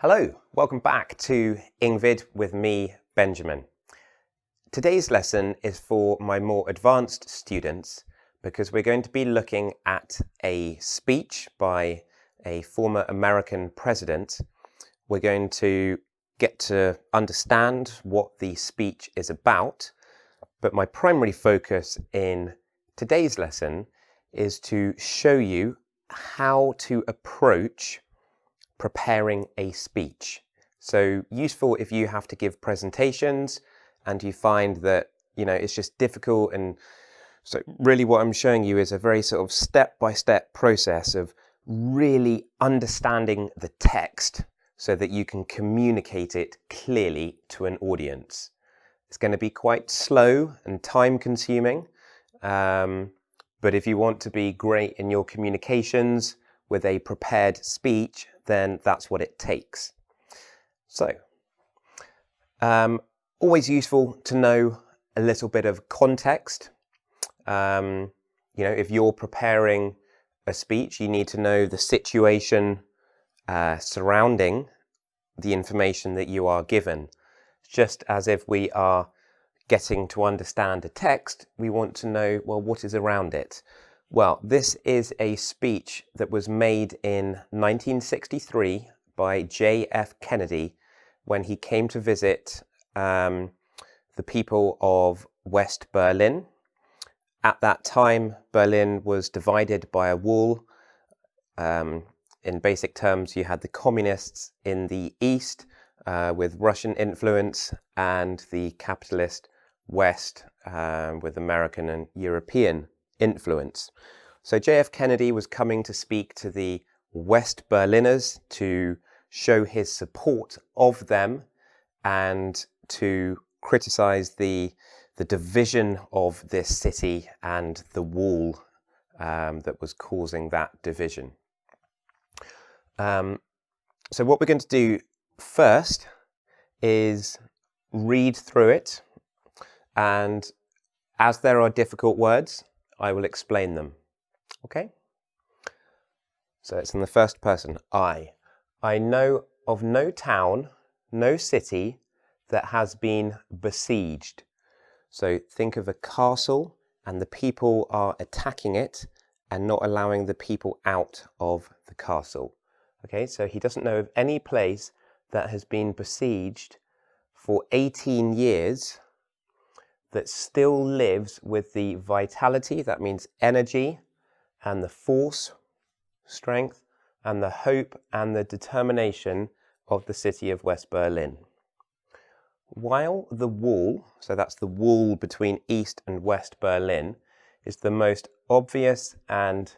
Hello, welcome back to engVid with me, Benjamin. Today's lesson is for my more advanced students because we're going to be looking at a speech by a former American president. We're going to get to understand what the speech is about, but my primary focus in today's lesson is to show you how to approach preparing a speech. So useful if you have to give presentations and you find that, it's just difficult. And so really what I'm showing you is a very sort of step-by-step process of really understanding the text so that you can communicate it clearly to an audience. It's going to be quite slow and time-consuming, but if you want to be great in your communications with a prepared speech, then that's what it takes. So, always useful to know a little bit of context. If you're preparing a speech, you need to know the situation surrounding the information that you are given. Just as if we are getting to understand a text, we want to know, well, what is around it? Well, this is a speech that was made in 1963 by J.F. Kennedy when he came to visit the people of West Berlin. At that time, Berlin was divided by a wall. In basic terms, you had the communists in the east with Russian influence and the capitalist West with American and European influence. So JF Kennedy was coming to speak to the West Berliners to show his support of them and to criticize the division of this city and the wall that was causing that division. So what we're going to do first is read through it, and as there are difficult words, I will explain them. Okay? So it's in the first person. I know of no town, no city that has been besieged. So think of a castle and the people are attacking it and not allowing the people out of the castle. Okay, so he doesn't know of any place that has been besieged for 18 years that still lives with the vitality, that means energy, and the force, strength, and the hope and the determination of the city of West Berlin. While the wall, so that's the wall between East and West Berlin, is the most obvious and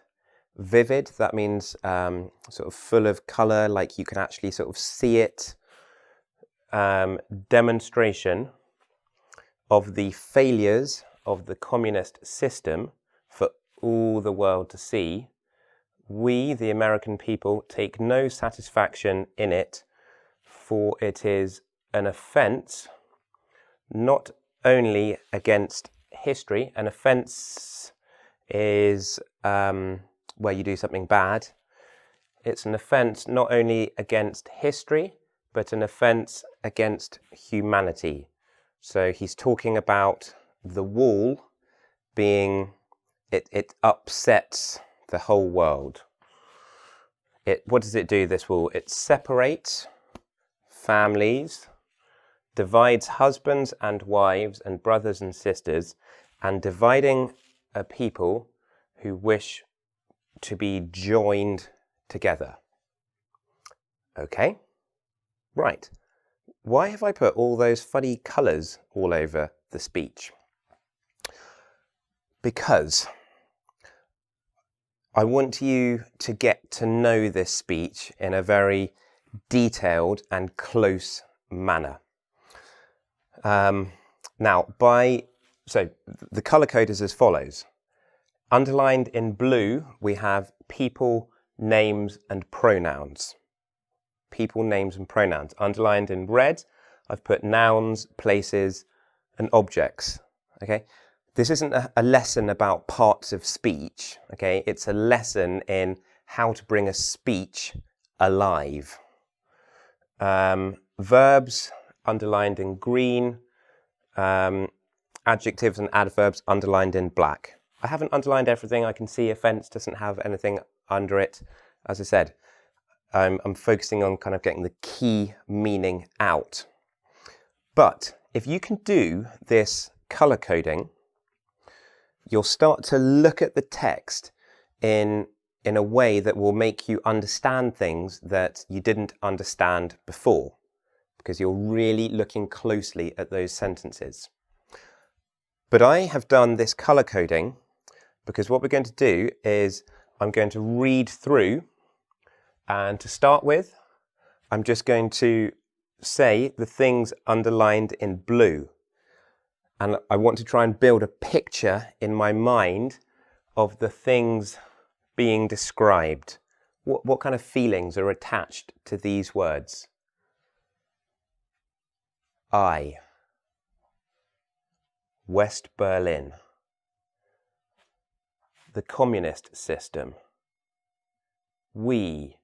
vivid, that means sort of full of color, like you can actually sort of see it, demonstration of the failures of the communist system for all the world to see, we, the American people, take no satisfaction in it, for it is an offense not only against history. An offense is where you do something bad. It's an offense not only against history, but an offense against humanity. So he's talking about the wall being, it upsets the whole world. What does it do, this wall? It separates families, divides husbands and wives and brothers and sisters, and dividing a people who wish to be joined together. Okay? Right. Why have I put all those funny colours all over the speech? Because I want you to get to know this speech in a very detailed and close manner. So the colour code is as follows. Underlined in blue, we have people, names, and pronouns. People, names, and pronouns. Underlined in red, I've put nouns, places, and objects. Okay? This isn't a lesson about parts of speech. Okay? It's a lesson in how to bring a speech alive. Verbs underlined in green, adjectives and adverbs underlined in black. I haven't underlined everything. I can see offence doesn't have anything under it. As I said, I'm focusing on kind of getting the key meaning out. But if you can do this colour coding, you'll start to look at the text in a way that will make you understand things that you didn't understand before, because you're really looking closely at those sentences. But I have done this colour coding because what we're going to do is I'm going to read through, and to start with, I'm just going to say the things underlined in blue. And I want to try and build a picture in my mind of the things being described. What kind of feelings are attached to these words? I, West Berlin, the communist system, we,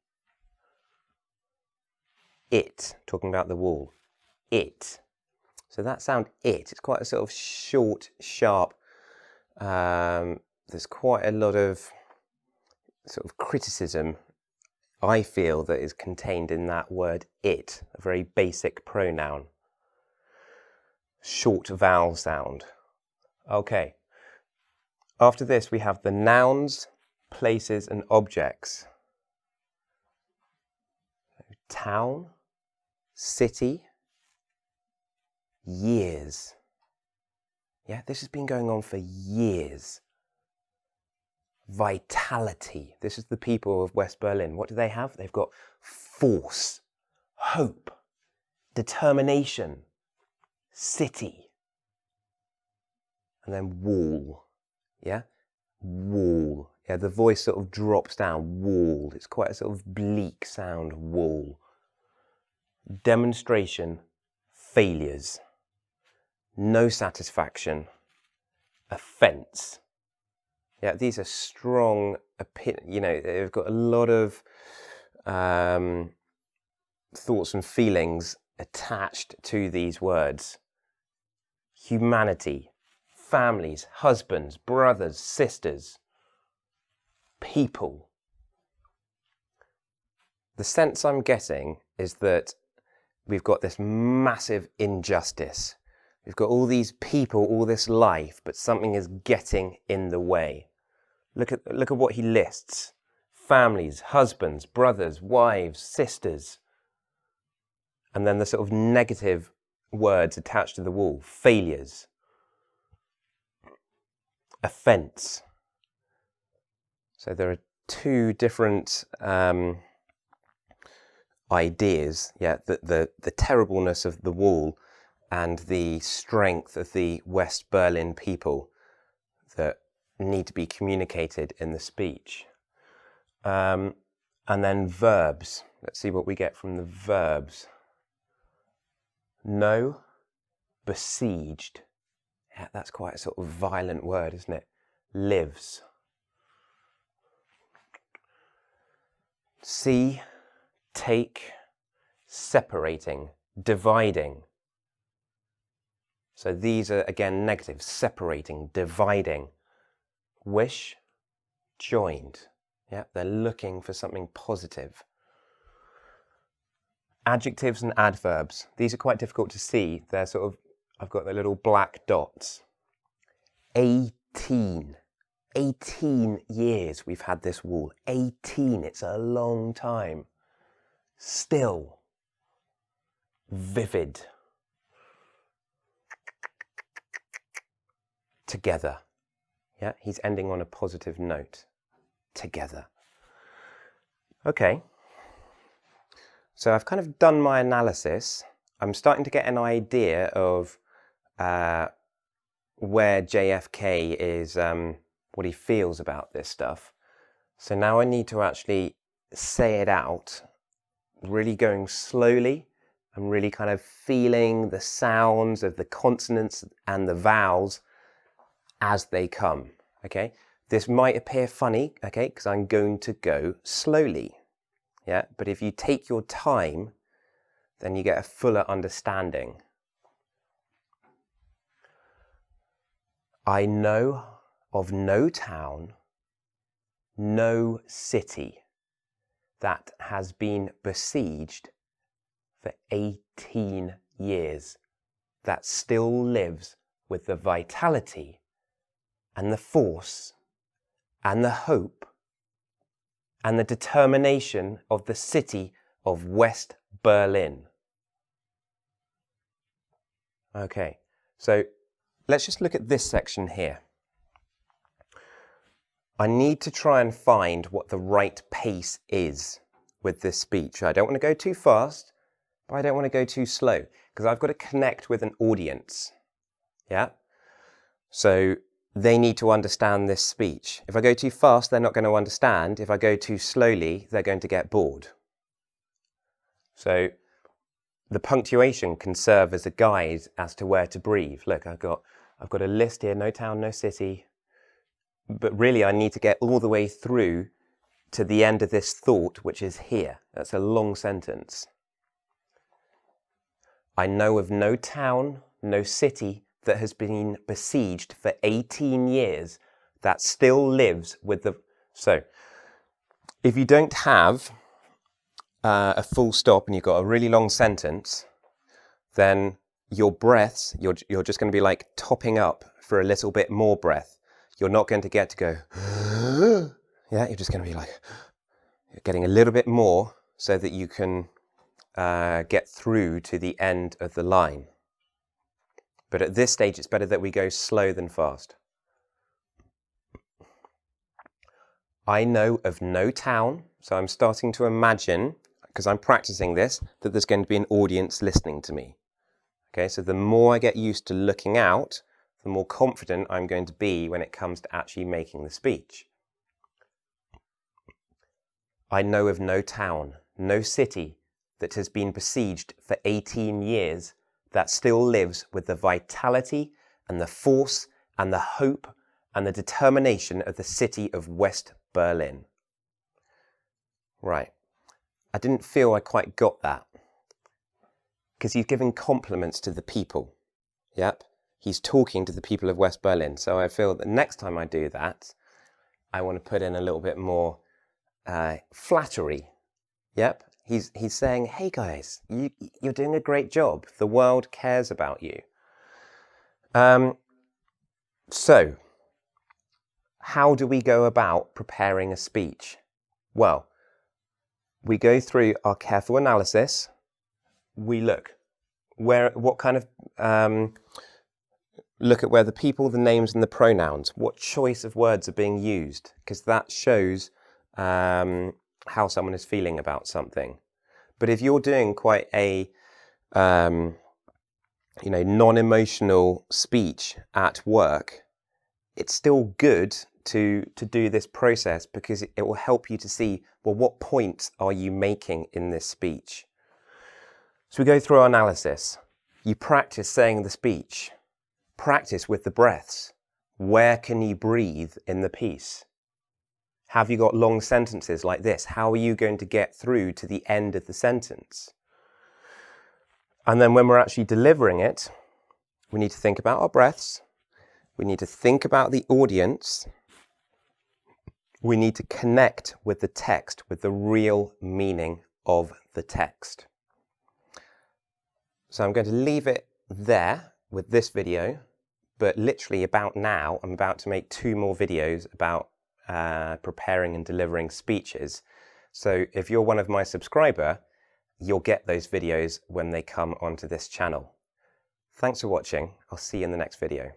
it, talking about the wall, it. So that sound it, it's quite a sort of short, sharp, there's quite a lot of sort of criticism, I feel, that is contained in that word it, a very basic pronoun. Short vowel sound. Okay. After this we have the nouns, places and objects. Town, city, years. Yeah, this has been going on for years. Vitality. This is the people of West Berlin. What do they have? They've got force, hope, determination, city, and then wall. Yeah, wall. Yeah, the voice sort of drops down. Wall. It's quite a sort of bleak sound. Wall. Demonstration, failures. No satisfaction, offence. Yeah, these are strong opinions. You know, they've got a lot of thoughts and feelings attached to these words. Humanity, families, husbands, brothers, sisters, people. The sense I'm getting is that we've got this massive injustice. We've got all these people, all this life, but something is getting in the way. Look at what he lists. Families, husbands, brothers, wives, sisters. And then the sort of negative words attached to the wall. Failures. Offence. So there are two different ideas. Yeah, the terribleness of the wall and the strength of the West Berlin people that need to be communicated in the speech. And then verbs. Let's see what we get from the verbs. No, besieged. Yeah, that's quite a sort of violent word, isn't it? Lives. See, take, separating, dividing. So these are, again, negative. Separating, dividing. Wish, joined. Yeah, they're looking for something positive. Adjectives and adverbs. These are quite difficult to see. They're sort of, I've got the little black dots. 18. 18 years we've had this wall. 18, it's a long time. Still. Vivid. Together. Yeah, he's ending on a positive note. Together. Okay. So I've kind of done my analysis. I'm starting to get an idea of where JFK is, what he feels about this stuff. So now I need to actually say it out, really going slowly and really kind of feeling the sounds of the consonants and the vowels as they come, okay? This might appear funny, okay, because I'm going to go slowly, yeah? But if you take your time then you get a fuller understanding. I know of no town, no city that has been besieged for 18 years that still lives with the vitality and the force and the hope and the determination of the city of West Berlin. Okay, so let's just look at this section here. I need to try and find what the right pace is with this speech. I don't want to go too fast, but I don't want to go too slow, because I've got to connect with an audience. Yeah? So they need to understand this speech. If I go too fast, they're not going to understand. If I go too slowly, they're going to get bored. So the punctuation can serve as a guide as to where to breathe. Look, I've got a list here, no town, no city. But really, I need to get all the way through to the end of this thought, which is here. That's a long sentence. I know of no town, no city that has been besieged for 18 years that still lives with the... So, if you don't have a full stop and you've got a really long sentence, then your breaths, you're just going to be like topping up for a little bit more breath. You're not going to get to go, yeah, you're just going to be like, you're getting a little bit more so that you can get through to the end of the line. But at this stage, it's better that we go slow than fast. I know of no town, so I'm starting to imagine, because I'm practicing this, that there's going to be an audience listening to me. Okay, so the more I get used to looking out, the more confident I'm going to be when it comes to actually making the speech. I know of no town, no city that has been besieged for 18 years that still lives with the vitality and the force and the hope and the determination of the city of West Berlin. Right. I didn't feel I quite got that, because he's giving compliments to the people. Yep. He's talking to the people of West Berlin. So I feel that next time I do that, I want to put in a little bit more flattery. Yep. He's saying, hey guys, you're doing a great job. The world cares about you. So, how do we go about preparing a speech? Well, we go through our careful analysis. We look look at where the people, the names and the pronouns, what choice of words are being used, because that shows how someone is feeling about something. But if you're doing quite a non-emotional speech at work, it's still good to do this process, because it will help you to see, well, what points are you making in this speech? So we go through our analysis. You practice saying the speech. Practice with the breaths. Where can you breathe in the piece? Have you got long sentences like this? How are you going to get through to the end of the sentence? And then when we're actually delivering it, we need to think about our breaths. We need to think about the audience. We need to connect with the text, with the real meaning of the text. So I'm going to leave it there with this video, but literally about now, I'm about to make 2 more videos about preparing and delivering speeches. So if you're one of my subscribers, you'll get those videos when they come onto this channel. Thanks for watching. I'll see you in the next video.